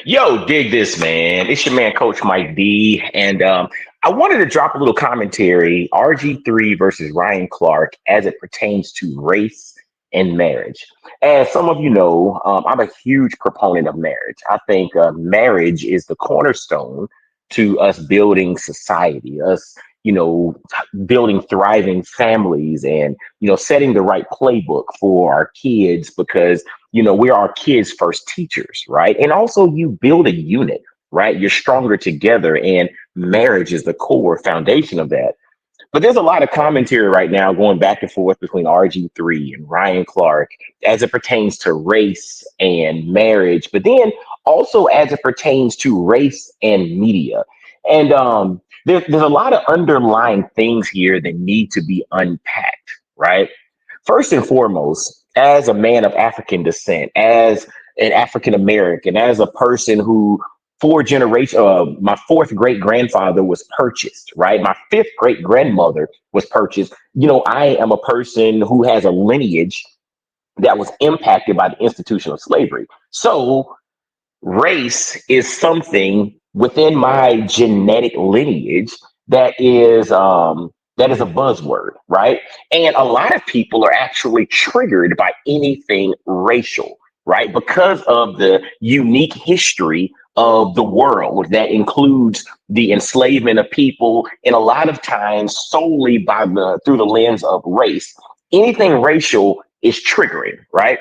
Yo, dig this, man. It's your man, Coach Mike D. And I wanted to drop a little commentary RG3 versus Ryan Clark as it pertains to race and marriage. As some of you know, I'm a huge proponent of marriage. I think marriage is the cornerstone to us building society, us, building thriving families and, setting the right playbook for our kids because we're our kids' first teachers, right? And also you build a unit, right? You're stronger together, and marriage is the core foundation of that. But there's a lot of commentary right now going back and forth between RG3 and Ryan Clark as it pertains to race and marriage, but then also as it pertains to race and media. And there's a lot of underlying things here that need to be unpacked, right? First and foremost, as a man of African descent, as an African American, as a person who my fourth great grandfather was purchased, right? My fifth great grandmother was purchased. I am a person who has a lineage that was impacted by the institution of slavery. So race is something within my genetic lineage that is a buzzword, right? And a lot of people are actually triggered by anything racial, right? Because of the unique history of the world that includes the enslavement of people, and a lot of times solely through the lens of race. Anything racial is triggering, right?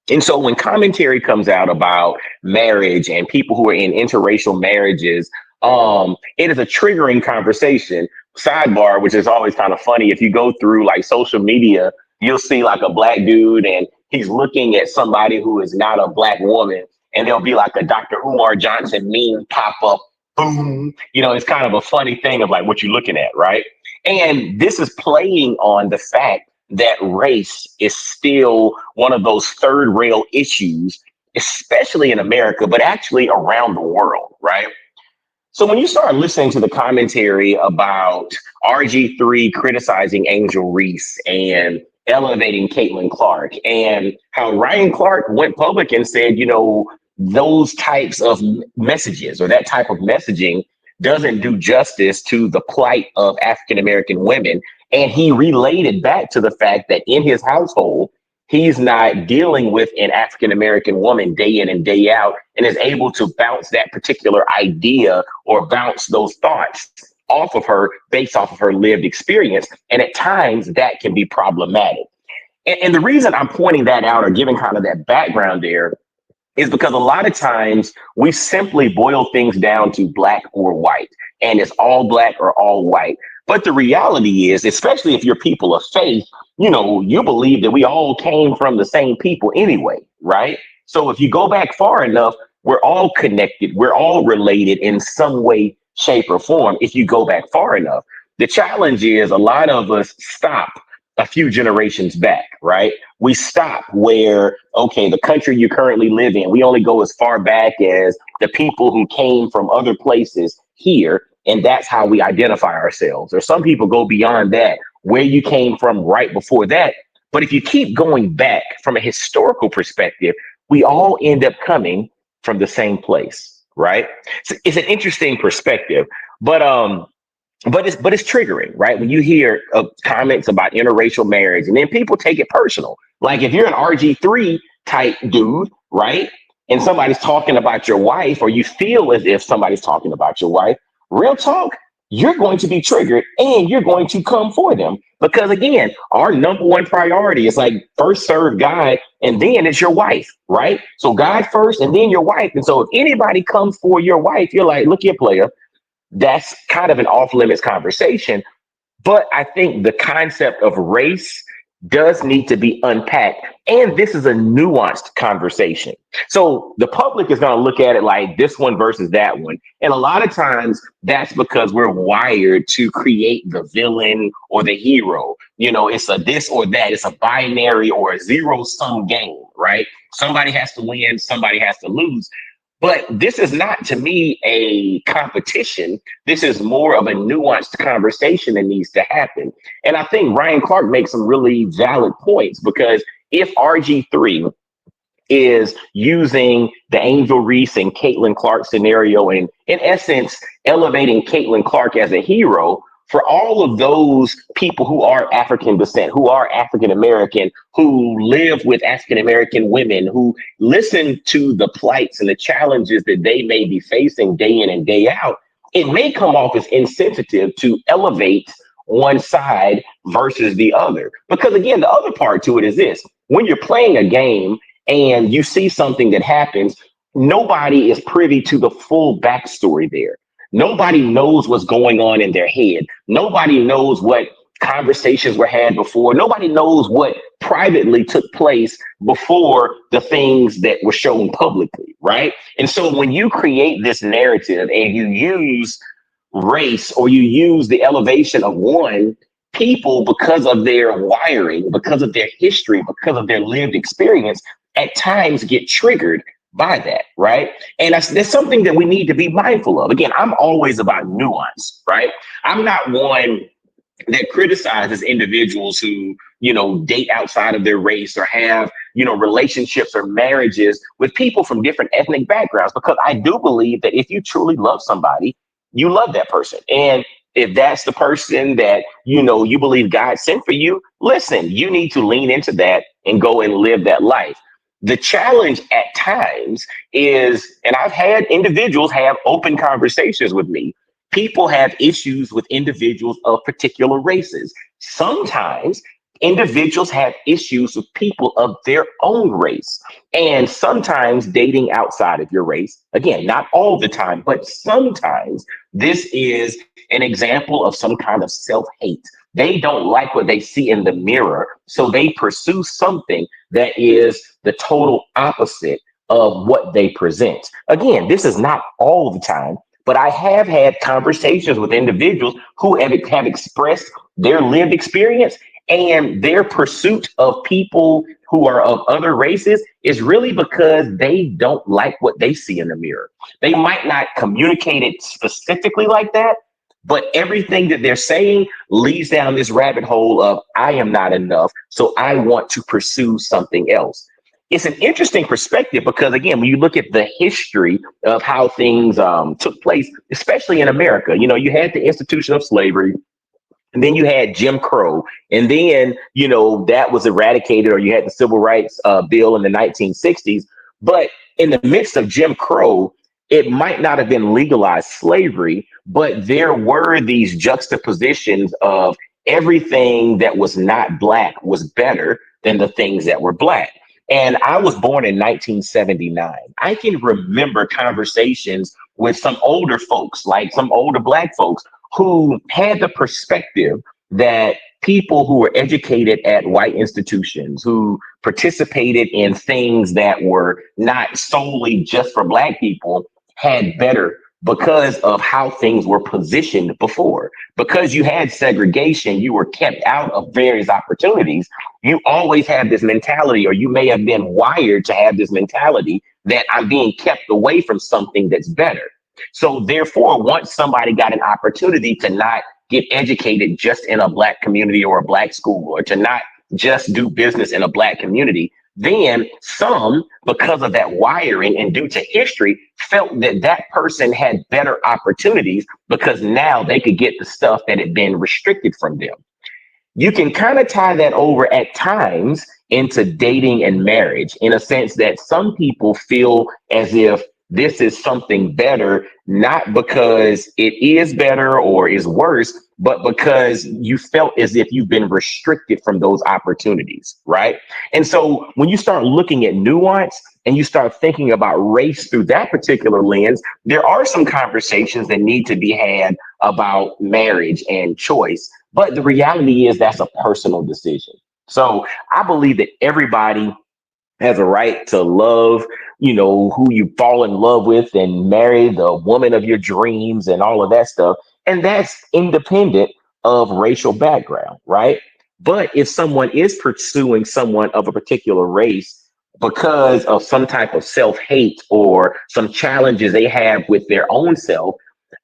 And so when commentary comes out about marriage and people who are in interracial marriages, it is a triggering conversation. Sidebar, which is always kind of funny. If you go through like social media, you'll see like a black dude and he's looking at somebody who is not a black woman, and there'll be like a Dr. Umar Johnson meme pop up. Boom. It's kind of a funny thing of like what you're looking at, right? And this is playing on the fact that race is still one of those third rail issues, especially in America, but actually around the world, right? So when you start listening to the commentary about RG3 criticizing Angel Reese and elevating Caitlin Clark, and how Ryan Clark went public and said, those types of messages or that type of messaging doesn't do justice to the plight of African American women. And he related back to the fact that in his household, he's not dealing with an African American woman day in and day out, and is able to bounce that particular idea or bounce those thoughts off of her based off of her lived experience. And at times that can be problematic. And the reason I'm pointing that out or giving kind of that background there is because a lot of times we simply boil things down to black or white, and it's all black or all white. But the reality is, especially if you're people of faith, you believe that we all came from the same people anyway, right? So if you go back far enough, we're all connected, we're all related in some way, shape, or form if you go back far enough. The challenge is a lot of us stop a few generations back, right? We stop where, okay, the country you currently live in, we only go as far back as the people who came from other places here, and that's how we identify ourselves. Or some people go beyond that, where you came from right before that. But if you keep going back from a historical perspective, we all end up coming from the same place, right? So it's an interesting perspective, but it's triggering, right? When you hear comments about interracial marriage, and then people take it personal. Like if you're an RG3 type dude, right, and somebody's talking about your wife, or you feel as if somebody's talking about your wife, real talk, you're going to be triggered and you're going to come for them. Because again, our number one priority is like first serve God, and then it's your wife, right? So God first and then your wife. And so if anybody comes for your wife, you're like, look here, player, that's kind of an off limits conversation. But I think the concept of race does need to be unpacked. And this is a nuanced conversation. So the public is going to look at it like this one versus that one. And a lot of times that's because we're wired to create the villain or the hero. It's a this or that. It's a binary or a zero sum game, right? Somebody has to win, somebody has to lose. But this is not, to me, a competition. This is more of a nuanced conversation that needs to happen. And I think Ryan Clark makes some really valid points, because if RG3 is using the Angel Reese and Caitlin Clark scenario and, in essence, elevating Caitlin Clark as a hero for all of those people who are African descent, who are African American, who live with African American women, who listen to the plights and the challenges that they may be facing day in and day out. It may come off as insensitive to elevate one side versus the other. Because again, the other part to it is this: when you're playing a game and you see something that happens, nobody is privy to the full backstory there. Nobody knows what's going on in their head. Nobody knows what conversations were had before. Nobody knows what privately took place before the things that were shown publicly, right? And so when you create this narrative and you use race or you use the elevation of one, people, because of their wiring, because of their history, because of their lived experience, at times get triggered by that, right? And that's something that we need to be mindful of. Again, I'm always about nuance, right? I'm not one that criticizes individuals who, date outside of their race or have, relationships or marriages with people from different ethnic backgrounds, because I do believe that if you truly love somebody, you love that person. And if that's the person that, you believe God sent for you, listen, you need to lean into that and go and live that life. The challenge at times is, and I've had individuals have open conversations with me. People have issues with individuals of particular races. Sometimes individuals have issues with people of their own race. And sometimes dating outside of your race, again, not all the time, but sometimes this is an example of some kind of self-hate. They don't like what they see in the mirror, so they pursue something that is the total opposite of what they present. Again, this is not all the time, but I have had conversations with individuals who have expressed their lived experience, and their pursuit of people who are of other races is really because they don't like what they see in the mirror. They might not communicate it specifically like that, but everything that they're saying leads down this rabbit hole of, I am not enough, so I want to pursue something else. It's an interesting perspective because, again, when you look at the history of how things took place, especially in America, you had the institution of slavery. And then you had Jim Crow. And then, that was eradicated, or you had the Civil Rights Bill in the 1960s. But in the midst of Jim Crow, it might not have been legalized slavery, but there were these juxtapositions of everything that was not Black was better than the things that were Black. And I was born in 1979. I can remember conversations with some older folks, like some older Black folks, who had the perspective that people who were educated at white institutions, who participated in things that were not solely just for Black people, had better because of how things were positioned before. Because you had segregation, you were kept out of various opportunities. You always had this mentality, or you may have been wired to have this mentality that I'm being kept away from something that's better. So therefore, once somebody got an opportunity to not get educated just in a Black community or a Black school, or to not just do business in a Black community, then some, because of that wiring and due to history, felt that that person had better opportunities because now they could get the stuff that had been restricted from them. You can kind of tie that over at times into dating and marriage, in a sense that some people feel as if this is something better, not because it is better or is worse, but because you felt as if you've been restricted from those opportunities, right? And so when you start looking at nuance and you start thinking about race through that particular lens, there are some conversations that need to be had about marriage and choice. But the reality is that's a personal decision. So I believe that everybody has a right to love, who you fall in love with and marry the woman of your dreams and all of that stuff. And that's independent of racial background, right? But if someone is pursuing someone of a particular race because of some type of self-hate or some challenges they have with their own self,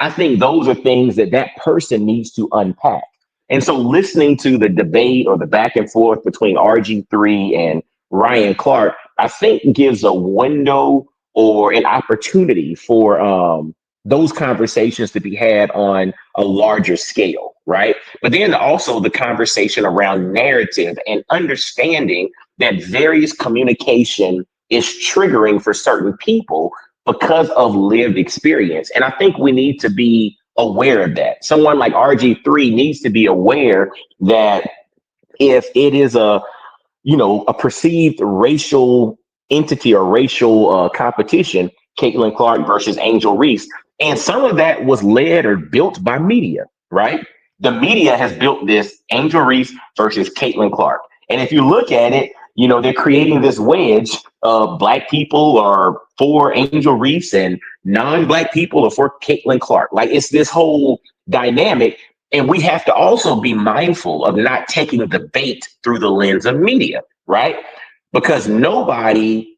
I think those are things that that person needs to unpack. And so listening to the debate or the back and forth between RG3 and Ryan Clark, I think gives a window or an opportunity for those conversations to be had on a larger scale, right? But then also the conversation around narrative and understanding that various communication is triggering for certain people because of lived experience. And I think we need to be aware of that. Someone like RG3 needs to be aware that if it is a perceived racial entity or racial competition, Caitlin Clark versus Angel Reese. And some of that was led or built by media, right? The media has built this Angel Reese versus Caitlin Clark. And if you look at it, they're creating this wedge of black people are for Angel Reese and non-black people are for Caitlin Clark. Like it's this whole dynamic. And we have to also be mindful of not taking the debate through the lens of media, right? Because nobody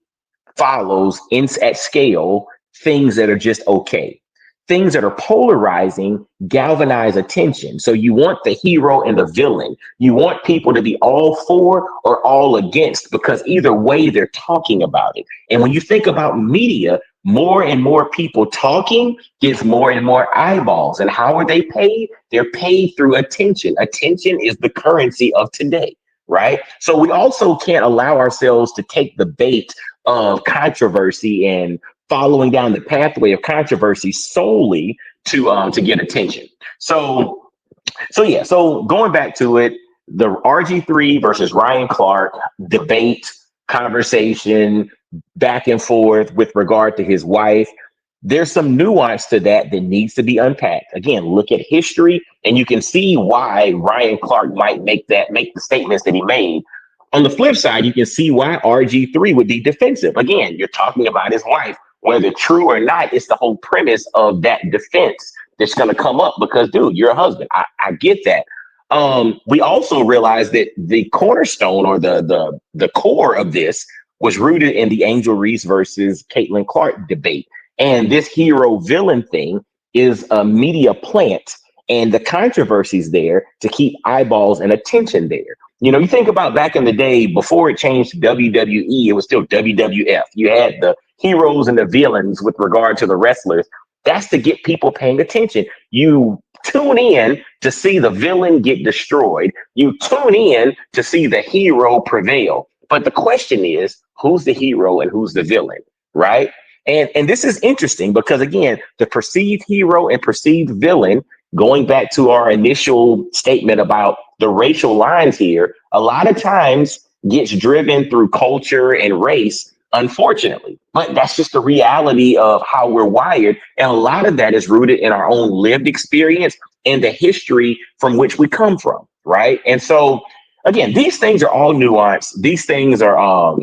follows at scale things that are just okay. Things that are polarizing galvanize attention. So you want the hero and the villain. You want people to be all for or all against because either way they're talking about it. And when you think about media, more and more people talking gets more and more eyeballs. And how are they paid? They're paid through attention. Attention is the currency of today, right? So we also can't allow ourselves to take the bait of controversy and following down the pathway of controversy solely to get attention. So going back to it, the RG3 versus Ryan Clark debate conversation back and forth with regard to his wife. There's some nuance to that needs to be unpacked. Again, look at history and you can see why Ryan Clark might make the statements that he made. On the flip side, you can see why RG3 would be defensive. Again, you're talking about his wife, whether true or not, it's the whole premise of that defense that's going to come up because, dude, you're a husband. I get that. We also realize that the cornerstone or the core of this was rooted in the Angel Reese versus Caitlin Clark debate. And this hero villain thing is a media plant and the controversies there to keep eyeballs and attention there. You think about back in the day before it changed to WWE, it was still WWF. You had the heroes and the villains with regard to the wrestlers. That's to get people paying attention. You tune in to see the villain get destroyed. You tune in to see the hero prevail. But the question is, who's the hero and who's the villain, right? And this is interesting because, again, the perceived hero and perceived villain, going back to our initial statement about the racial lines here, a lot of times gets driven through culture and race, unfortunately. But that's just the reality of how we're wired. And a lot of that is rooted in our own lived experience and the history from which we come from, right? And so, again, these things are all nuanced. These things are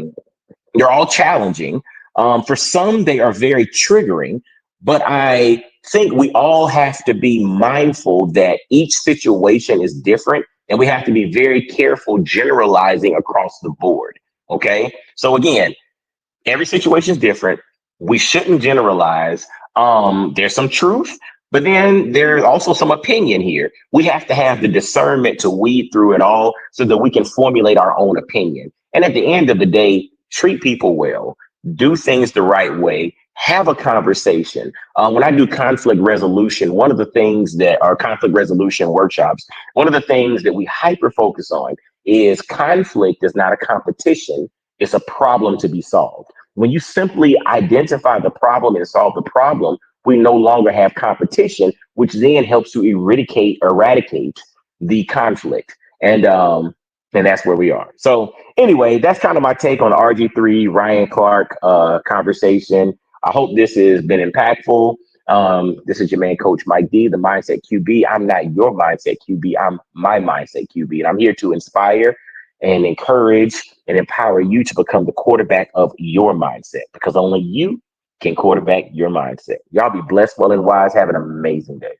they're all challenging. For some, they are very triggering, but I think we all have to be mindful that each situation is different and we have to be very careful generalizing across the board. Okay. So again, every situation is different. We shouldn't generalize. There's some truth, but then there's also some opinion here. We have to have the discernment to weed through it all so that we can formulate our own opinion. And at the end of the day, treat people well, do things the right way, have a conversation. When I do conflict resolution, one of the things that our conflict resolution workshops, one of the things that we hyper focus on is conflict is not a competition. It's a problem to be solved. When you simply identify the problem and solve the problem, we no longer have competition, which then helps to eradicate the conflict. And that's where we are. So anyway, that's kind of my take on the RG3 Ryan Clark conversation. I hope this has been impactful. This is your man, Coach Mike D, the Mindset QB. I'm not your Mindset QB. I'm my Mindset QB. And I'm here to inspire and encourage and empower you to become the quarterback of your mindset because only you can quarterback your mindset. Y'all be blessed, well, and wise. Have an amazing day.